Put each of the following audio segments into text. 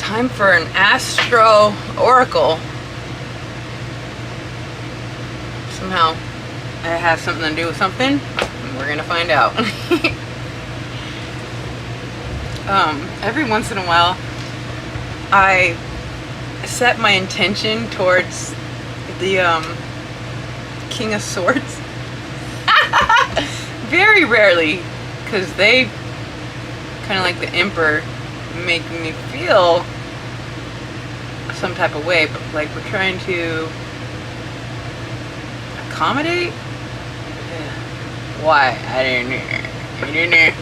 Time for an Astro Oracle. Somehow it has something to do with something, and we're gonna find out. Every once in a while, I set my intention towards the King of Swords. Very rarely, because they kind of like the Emperor make me feel some type of way, but like we're trying to accommodate. Why? I don't know.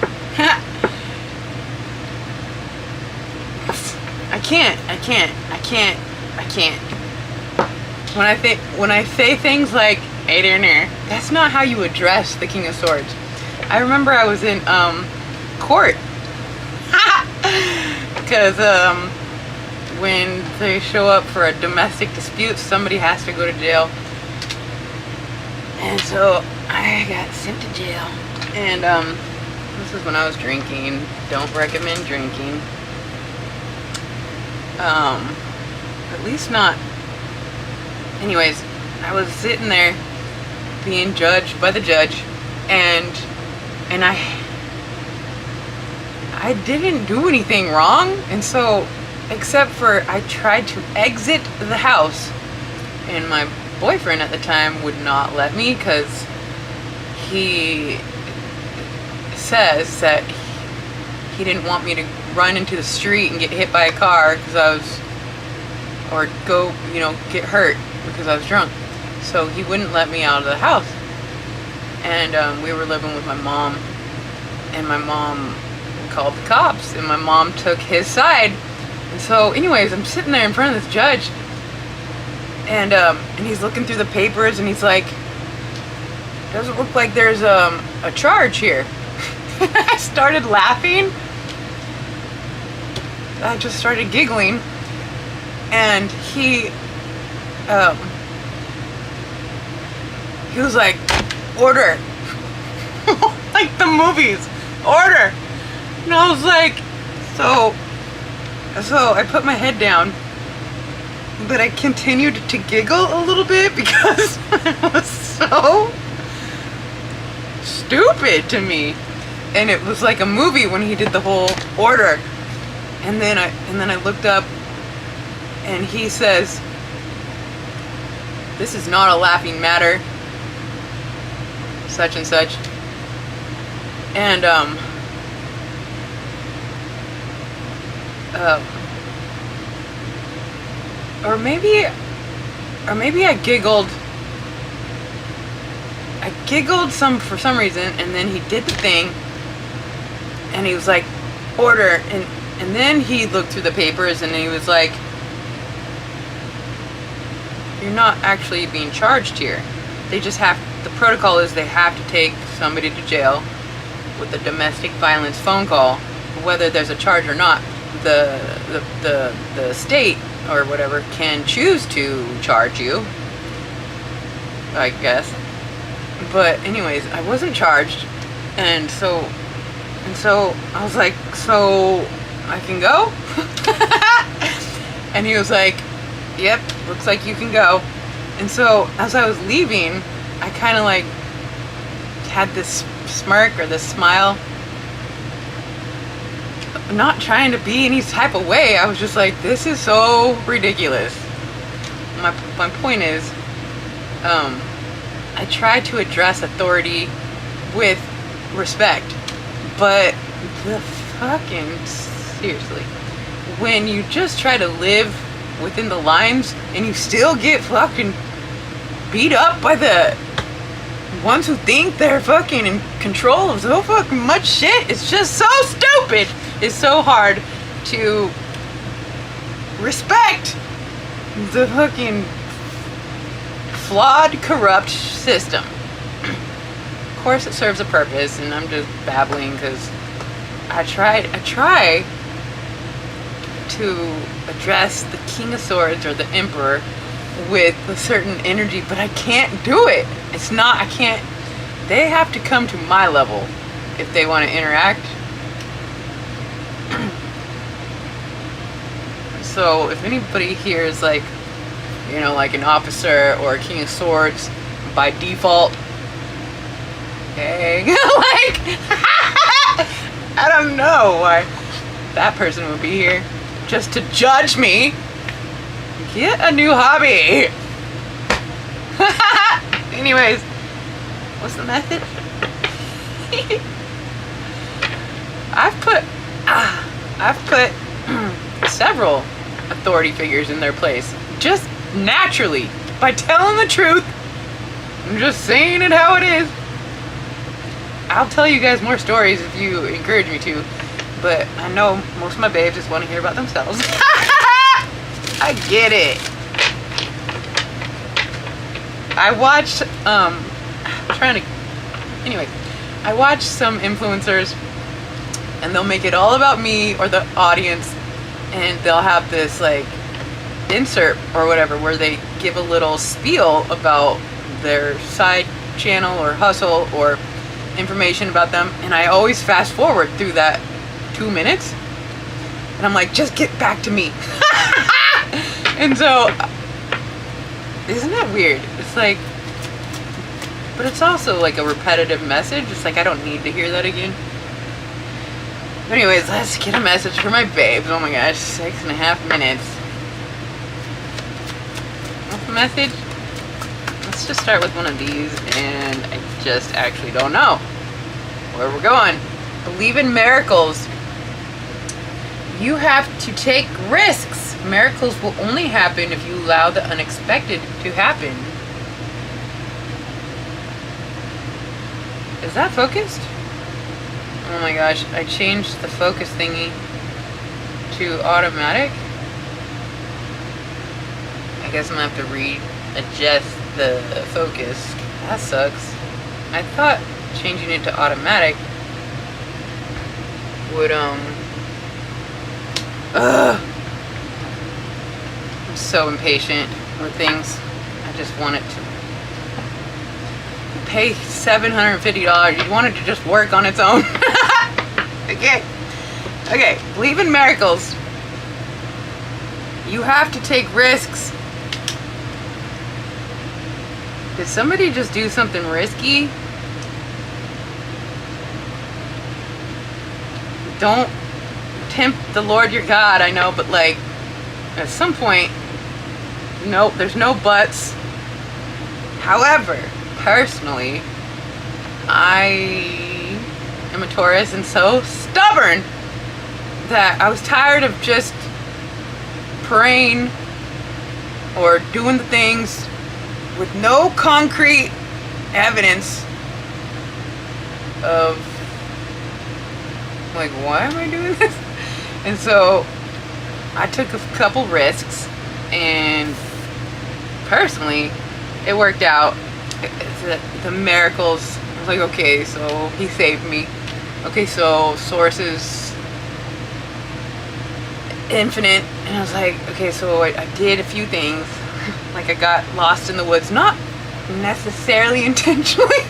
I can't. When I say things like I don't know, that's not how you address the King of Swords. I remember I was in court because when they show up for a domestic dispute, somebody has to go to jail, and so I got sent to jail. And this is when I was drinking. Don't recommend drinking. At least not. Anyways, I was sitting there being judged by the judge, and I didn't do anything wrong, and so except for I tried to exit the house, and my boyfriend at the time would not let me because he says that he didn't want me to run into the street and get hit by a car because I was, or go, get hurt because I was drunk. So he wouldn't let me out of the house. And we were living with my mom, and my mom called the cops, and my mom took his side. And so anyways, I'm sitting there in front of this judge, and he's looking through the papers, and he's like, doesn't look like there's a charge here. I started laughing. I just started giggling, and he was like, order. Like the movies, order. And I was like, so I put my head down, but I continued to giggle a little bit because it was so stupid to me. And it was like a movie when he did the whole order. And then I looked up, and he says, this is not a laughing matter, such and such. And or maybe I giggled for some reason, and then he did the thing, and he was like, order, and then he looked through the papers, and he was like, you're not actually being charged here. They just have, the protocol is they have to take somebody to jail with a domestic violence phone call, whether there's a charge or not. The state or whatever can choose to charge you, I guess. But anyways, I wasn't charged, and so I was like, so I can go? And he was like, yep, looks like you can go. And so as I was leaving, I kind of like had this smirk or this smile, not trying to be any type of way. I was just like, this is so ridiculous. My point is, I try to address authority with respect, but seriously, when you just try to live within the lines and you still get fucking beat up by the ones who think they're fucking in control of so fucking much shit, it's just so stupid. It's so hard to respect the fucking flawed, corrupt system. Of course it serves a purpose, and I'm just babbling because I try to address the King of Swords or the Emperor with a certain energy, but I can't do it. They have to come to my level if they want to interact. So if anybody here is like, you know, like an officer or a king of swords by default, okay, like, I don't know why that person would be here just to judge me. Get a new hobby. Anyways, what's the message? I've put several authority figures in their place just naturally by telling the truth. I'm just saying it how it is. I'll tell you guys more stories if you encourage me to, but I know most of my babes just want to hear about themselves. I get it. I watched I watch some influencers and they'll make it all about me or the audience, and they'll have this like insert or whatever where they give a little spiel about their side channel or hustle or information about them, and I always fast forward through that 2 minutes and I'm like, just get back to me. And so, isn't that weird? It's like, but it's also like a repetitive message. It's like, I don't need to hear that again. But anyways, let's get a message for my babes. Oh my gosh, 6.5 minutes. What's the message? Let's just start with one of these, and I just actually don't know where we're going. Believe in miracles. You have to take risks. Miracles will only happen if you allow the unexpected to happen. Is that focused? Oh my gosh, I changed the focus thingy to automatic. I guess I'm gonna have to readjust the focus. That sucks. I thought changing it to automatic would, I'm so impatient with things. I just want it to pay $750. You want it to just work on its own. Okay, believe in miracles. You have to take risks. Did somebody just do something risky? Don't tempt the Lord your God, I know, but like, at some point, nope, there's no buts. However, personally, I am a Taurus and so stubborn that I was tired of just praying or doing the things with no concrete evidence of like, why am I doing this? And so I took a couple risks, and personally it worked out. The miracles, I was like, okay, so he saved me. Okay, so source is infinite. And I was like, okay, so I did a few things. Like I got lost in the woods, not necessarily intentionally.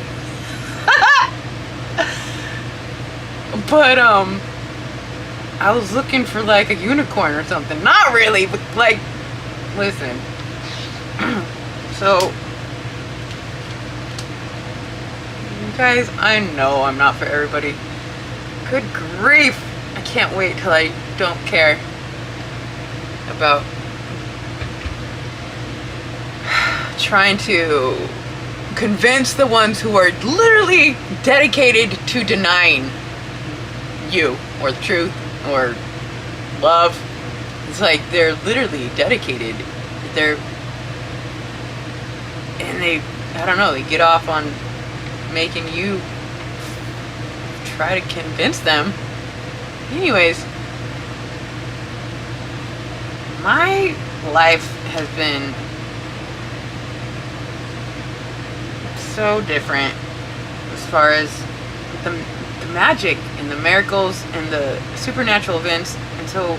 But I was looking for like a unicorn or something. Not really, but like, listen. So you guys, I know I'm not for everybody. Good grief. I can't wait till I don't care about trying to convince the ones who are literally dedicated to denying you or the truth or love. It's like they're literally dedicated. I don't know, they get off on making you try to convince them. Anyways, my life has been so different as far as the magic and the miracles and the supernatural events. And so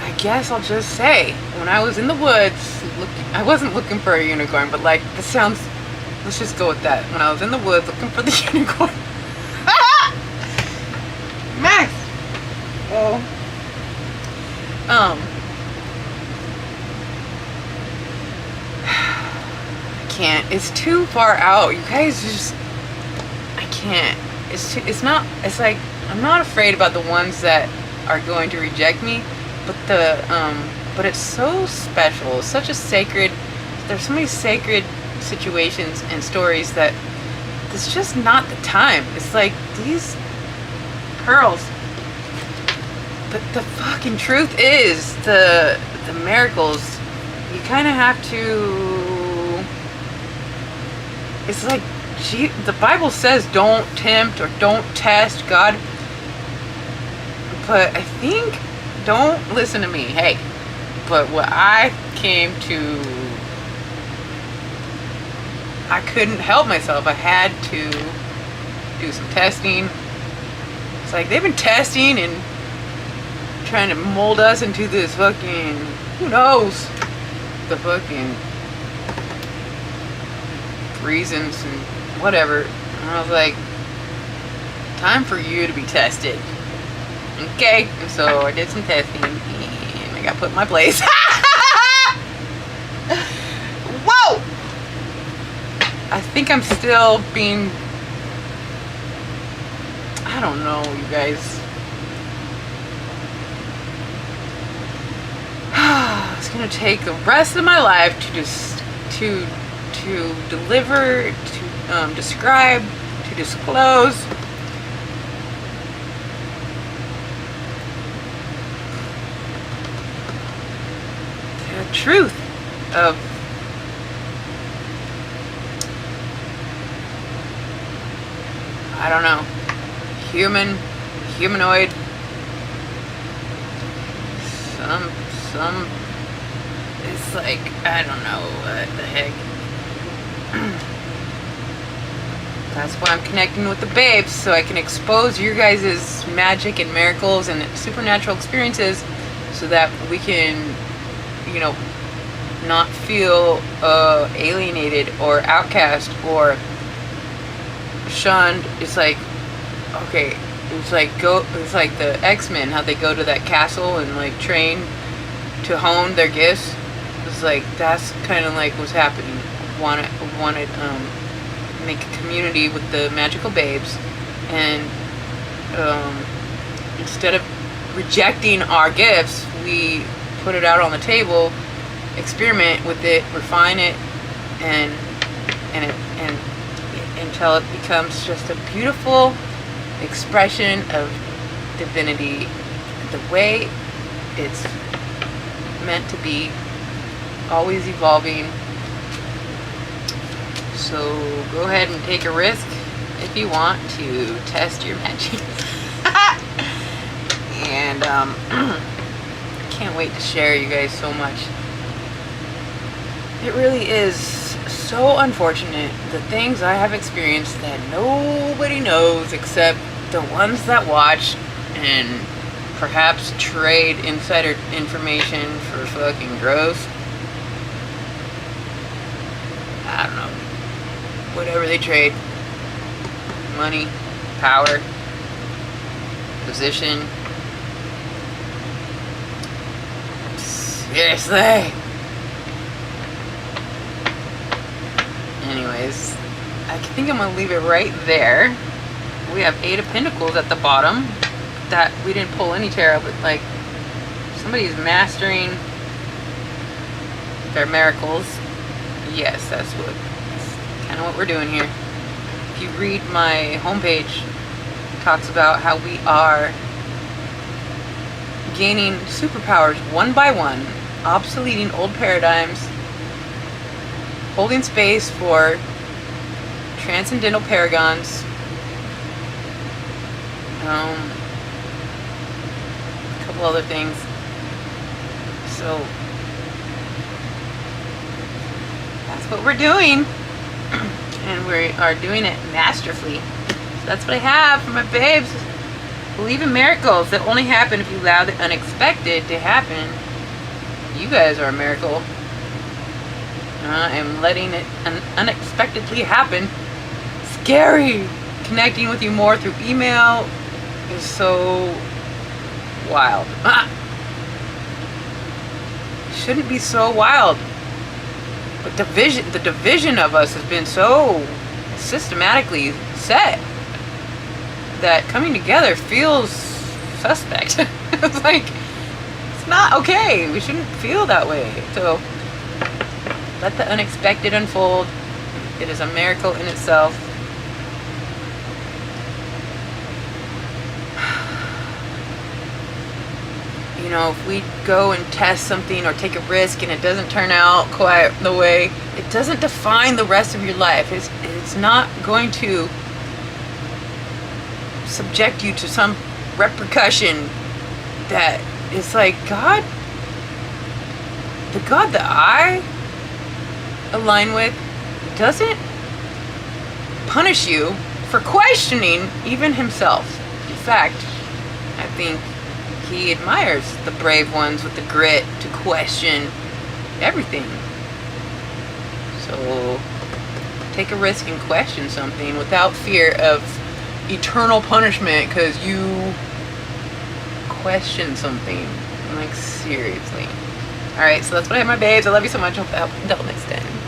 I guess I'll just say, when I was in the woods, I wasn't looking for a unicorn, but like, this sounds, let's just go with that. When I was in the woods looking for the unicorn. Max! Oh, I can't. It's too far out. You guys just, I can't. It's not, it's like, I'm not afraid about the ones that are going to reject me, but but it's so special. It's such a sacred, there's so many sacred situations and stories that it's just not the time. It's like these pearls. But the fucking truth is, the miracles, you kind of have to, it's like, the Bible says don't tempt or don't test God. But I think, don't listen to me, hey. But what I came to, I couldn't help myself. I had to do some testing. It's like they've been testing and trying to mold us into this fucking, who knows, the fucking reasons and whatever. And I was like, time for you to be tested. Okay, and so I did some testing and I got put in my place. Whoa! I think I'm still being, I don't know, you guys. It's gonna take the rest of my life to just to deliver, to describe, to disclose the truth of I don't know, humanoid, some, it's like, I don't know what the heck. That's why I'm connecting with the babes, so I can expose your guys' magic and miracles and supernatural experiences so that we can, you know, not feel alienated or outcast or shunned. It's like, okay, it's like the X-Men, how they go to that castle and like train to hone their gifts. It's like, that's kind of like what's happening. Wanted make a community with the magical babes, and instead of rejecting our gifts, we put it out on the table, experiment with it, refine it, and until it becomes just a beautiful expression of divinity, the way it's meant to be, always evolving. So go ahead and take a risk if you want to test your magic. And I can't wait to share you guys so much. It really is so unfortunate, the things I have experienced that nobody knows except the ones that watch and perhaps trade insider information for fucking growth. I don't know. Whatever they trade. Money, power, position. Seriously. Anyways, I think I'm gonna leave it right there. We have 8 of Pentacles at the bottom that we didn't pull any tarot, but like somebody's mastering their miracles. Yes, that's kind of what we're doing here. If you read my homepage, it talks about how we are gaining superpowers one by one, obsoleting old paradigms, holding space for transcendental paragons, a couple other things. So that's what we're doing. And we are doing it masterfully. So that's what I have for my babes. Believe in miracles that only happen if you allow the unexpected to happen. You guys are a miracle. I am letting it unexpectedly happen. Scary. Connecting with you more through email is so wild. shouldn't be so wild. But the division of us has been so systematically set that coming together feels suspect. It's like, it's not okay. We shouldn't feel that way. So let the unexpected unfold. It is a miracle in itself. You know, if we go and test something or take a risk and it doesn't turn out quite the way, it doesn't define the rest of your life. It's not going to subject you to some repercussion that is like, God, the God that I align with doesn't punish you for questioning even himself. In fact, I think he admires the brave ones with the grit to question everything. So take a risk and question something without fear of eternal punishment because you question something. Like, seriously. Alright, so that's what I have, my babes. I love you so much. Until next time.